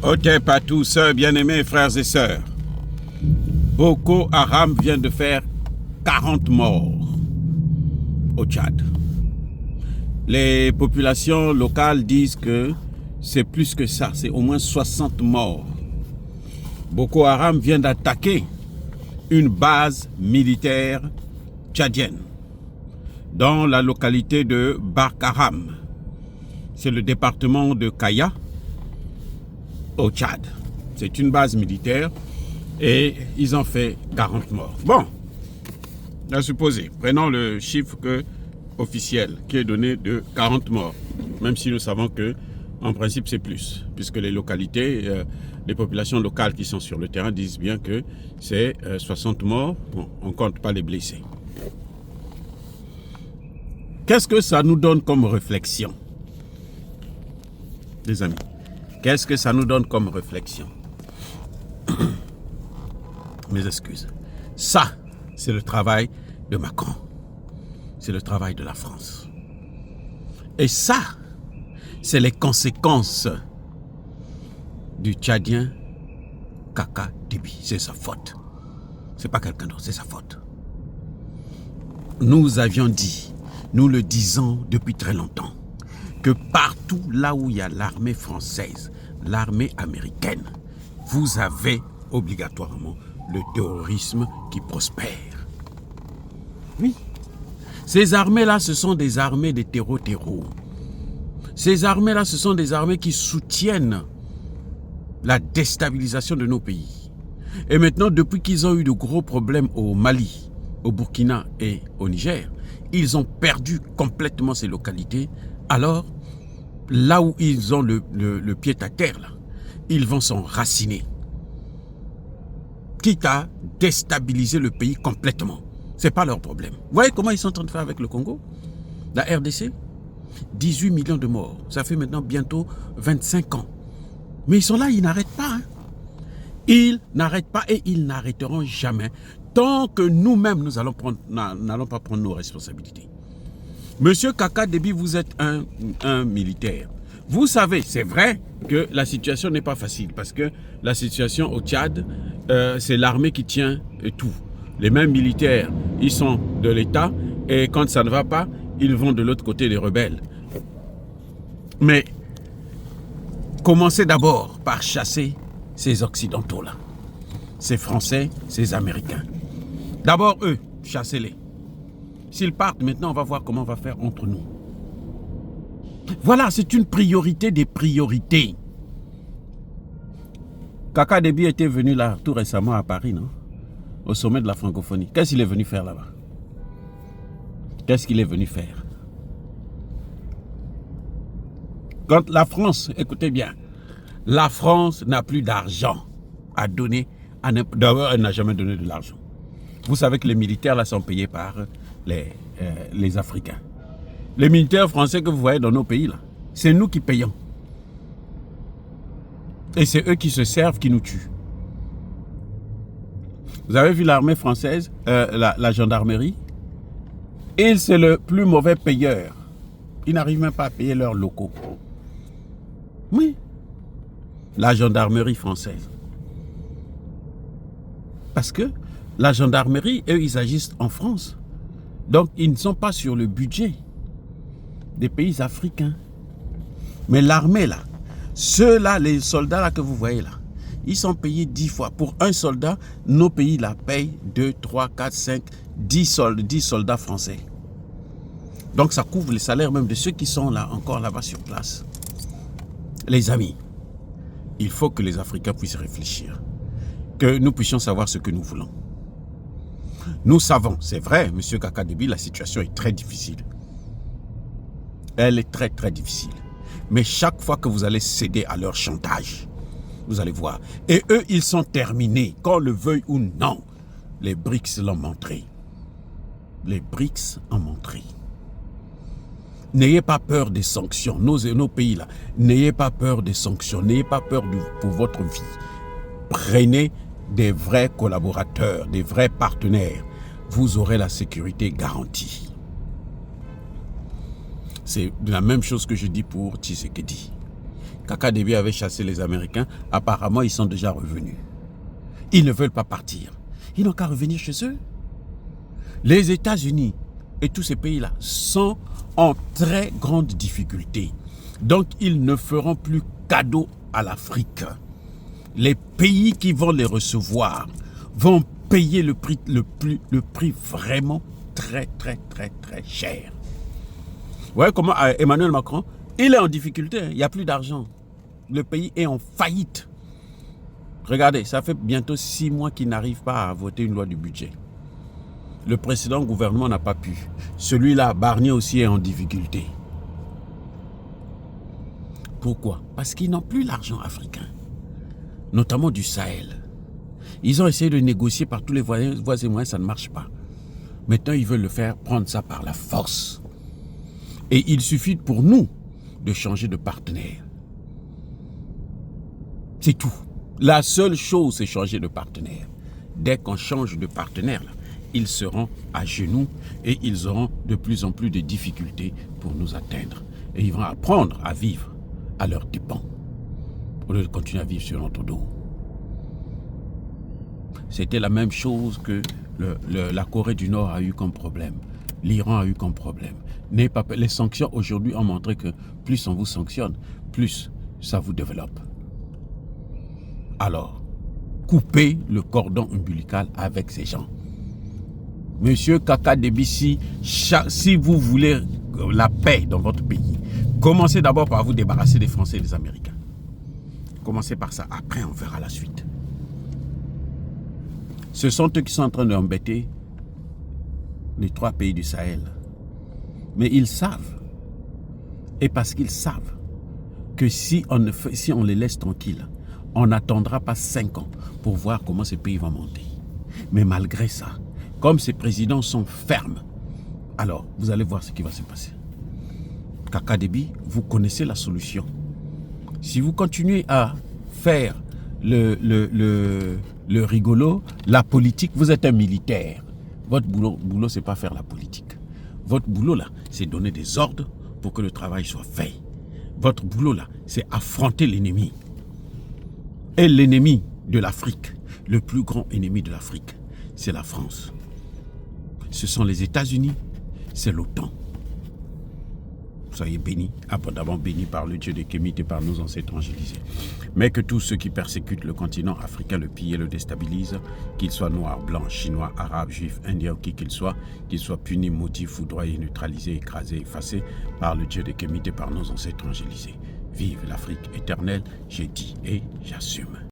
Hotep à tous, bien-aimés frères et sœurs. Boko Haram vient de faire 40 morts au Tchad. Les populations locales disent que c'est plus que ça, c'est au moins 60 morts. Boko Haram vient d'attaquer une base militaire tchadienne dans la localité de Barkaram. C'est le département de Kaya au Tchad. C'est une base militaire et ils ont fait 40 morts. Bon, à supposer, prenons le chiffre officiel qui est donné de 40 morts, même si nous savons que en principe c'est plus, puisque les localités, les populations locales qui sont sur le terrain disent bien que c'est 60 morts, bon, on ne compte pas les blessés. Qu'est-ce que ça nous donne comme réflexion, les amis? Qu'est-ce que ça nous donne comme réflexion? Mes excuses. Ça, c'est le travail de Macron. C'est le travail de la France. Et ça, c'est les conséquences du Tchadien Kaka Déby. C'est sa faute. C'est pas quelqu'un d'autre, c'est sa faute. Nous avions dit, nous le disons depuis très longtemps, que partout là où il y a l'armée française, l'armée américaine, vous avez obligatoirement le terrorisme qui prospère. Oui. Ces armées-là, ce sont des armées de terreau. Ces armées-là, ce sont des armées qui soutiennent la déstabilisation de nos pays. Et maintenant, depuis qu'ils ont eu de gros problèmes au Mali, au Burkina et au Niger, ils ont perdu complètement ces localités. Alors, là où ils ont le pied à terre, là, ils vont s'enraciner. Quitte à déstabiliser le pays complètement. Ce n'est pas leur problème. Vous voyez comment ils sont en train de faire avec le Congo? La RDC, 18 millions de morts. Ça fait maintenant bientôt 25 ans. Mais ils sont là, ils n'arrêtent pas. Hein. Ils n'arrêtent pas et ils n'arrêteront jamais. Tant que nous-mêmes, nous n'allons pas prendre nos responsabilités. Monsieur Kaka Déby, vous êtes un militaire. Vous savez, c'est vrai que la situation n'est pas facile parce que la situation au Tchad, c'est l'armée qui tient tout. Les mêmes militaires, ils sont de l'État et quand ça ne va pas, ils vont de l'autre côté des rebelles. Mais commencez d'abord par chasser ces Occidentaux-là, ces Français, ces Américains. D'abord eux, chassez-les. S'ils partent, maintenant on va voir comment on va faire entre nous. Voilà, c'est une priorité des priorités. Kaka Déby était venu là tout récemment à Paris, non? Au sommet de la francophonie. Qu'est-ce qu'il est venu faire là-bas? Qu'est-ce qu'il est venu faire? Quand la France, écoutez bien, la France n'a plus d'argent à donner. D'abord, elle n'a jamais donné de l'argent. Vous savez que les militaires là sont payés par les Africains. Les militaires français que vous voyez dans nos pays là, c'est nous qui payons. Et c'est eux qui se servent, qui nous tuent. Vous avez vu l'armée française, la gendarmerie? Et c'est le plus mauvais payeur. Ils n'arrivent même pas à payer leurs locaux. Oui. La gendarmerie française. Parce que la gendarmerie, eux, ils agissent en France. Donc, ils ne sont pas sur le budget des pays africains. Mais l'armée, là, ceux-là, les soldats là que vous voyez là, ils sont payés 10 fois. Pour un soldat, nos pays la payent 2, 3, 4, 5, 10 soldats français. Donc ça couvre les salaires même de ceux qui sont là, encore là-bas sur place. Les amis, il faut que les Africains puissent réfléchir. Que nous puissions savoir ce que nous voulons. Nous savons, c'est vrai, M. Kaka Déby, la situation est très difficile. Elle est très très difficile. Mais chaque fois que vous allez céder à leur chantage, vous allez voir. Et eux, ils sont terminés, qu'on le veuille ou non. Les BRICS l'ont montré. Les BRICS ont montré. N'ayez pas peur des sanctions. Nos pays là, n'ayez pas peur des sanctions. N'ayez pas peur pour votre vie. Prenez des vrais collaborateurs, des vrais partenaires. Vous aurez la sécurité garantie. C'est la même chose que je dis pour Tshisekedi. Kaka Déby avait chassé les Américains. Apparemment, ils sont déjà revenus. Ils ne veulent pas partir. Ils n'ont qu'à revenir chez eux. Les États-Unis et tous ces pays-là sont en très grande difficulté. Donc, ils ne feront plus cadeau à l'Afrique. Les pays qui vont les recevoir vont payer le prix vraiment très cher. Vous voyez comment Emmanuel Macron, il est en difficulté, il n'y a plus d'argent. Le pays est en faillite. Regardez, ça fait bientôt 6 mois qu'il n'arrive pas à voter une loi du budget. Le précédent gouvernement n'a pas pu. Celui-là, Barnier aussi est en difficulté. Pourquoi? Parce qu'ils n'ont plus l'argent africain, notamment du Sahel. Ils ont essayé de négocier par tous les voies et moyens, ça ne marche pas. Maintenant, ils veulent le faire, prendre ça par la force. Et il suffit pour nous de changer de partenaire. C'est tout. La seule chose, c'est changer de partenaire. Dès qu'on change de partenaire, là, ils seront à genoux et ils auront de plus en plus de difficultés pour nous atteindre. Et ils vont apprendre à vivre à leurs dépens, au lieu de continuer à vivre sur notre dos. C'était la même chose que la Corée du Nord a eu comme problème. L'Iran a eu comme problème. Les sanctions aujourd'hui ont montré que plus on vous sanctionne, plus ça vous développe. Alors, coupez le cordon ombilical avec ces gens. Monsieur Kaka Déby, si vous voulez la paix dans votre pays, commencez d'abord par vous débarrasser des Français et des Américains. Commencez par ça, après on verra la suite. Ce sont eux qui sont en train d'embêter les 3 pays du Sahel. Mais ils savent, et parce qu'ils savent, que si on les laisse tranquilles, on n'attendra pas 5 ans pour voir comment ces pays vont monter. Mais malgré ça, comme ces présidents sont fermes, alors vous allez voir ce qui va se passer. Kaka Déby, vous connaissez la solution. Si vous continuez à faire le rigolo, la politique, vous êtes un militaire. Votre boulot, c'est pas faire la politique. Votre boulot, là, c'est donner des ordres pour que le travail soit fait. Votre boulot, là, c'est affronter l'ennemi. Et l'ennemi de l'Afrique, le plus grand ennemi de l'Afrique, c'est la France. Ce sont les États-Unis, c'est l'OTAN. Soyez bénis, abondamment bénis par le Dieu des Kémites et par nos ancêtres angélisés. Mais que tous ceux qui persécutent le continent africain, le pillent et le déstabilisent, qu'ils soient noirs, blancs, chinois, arabes, juifs, indiens ou qui qu'ils soient punis, maudits, foudroyés, neutralisés, écrasés, effacés par le Dieu des Kémites et par nos ancêtres angélisés. Vive l'Afrique éternelle, j'ai dit et j'assume.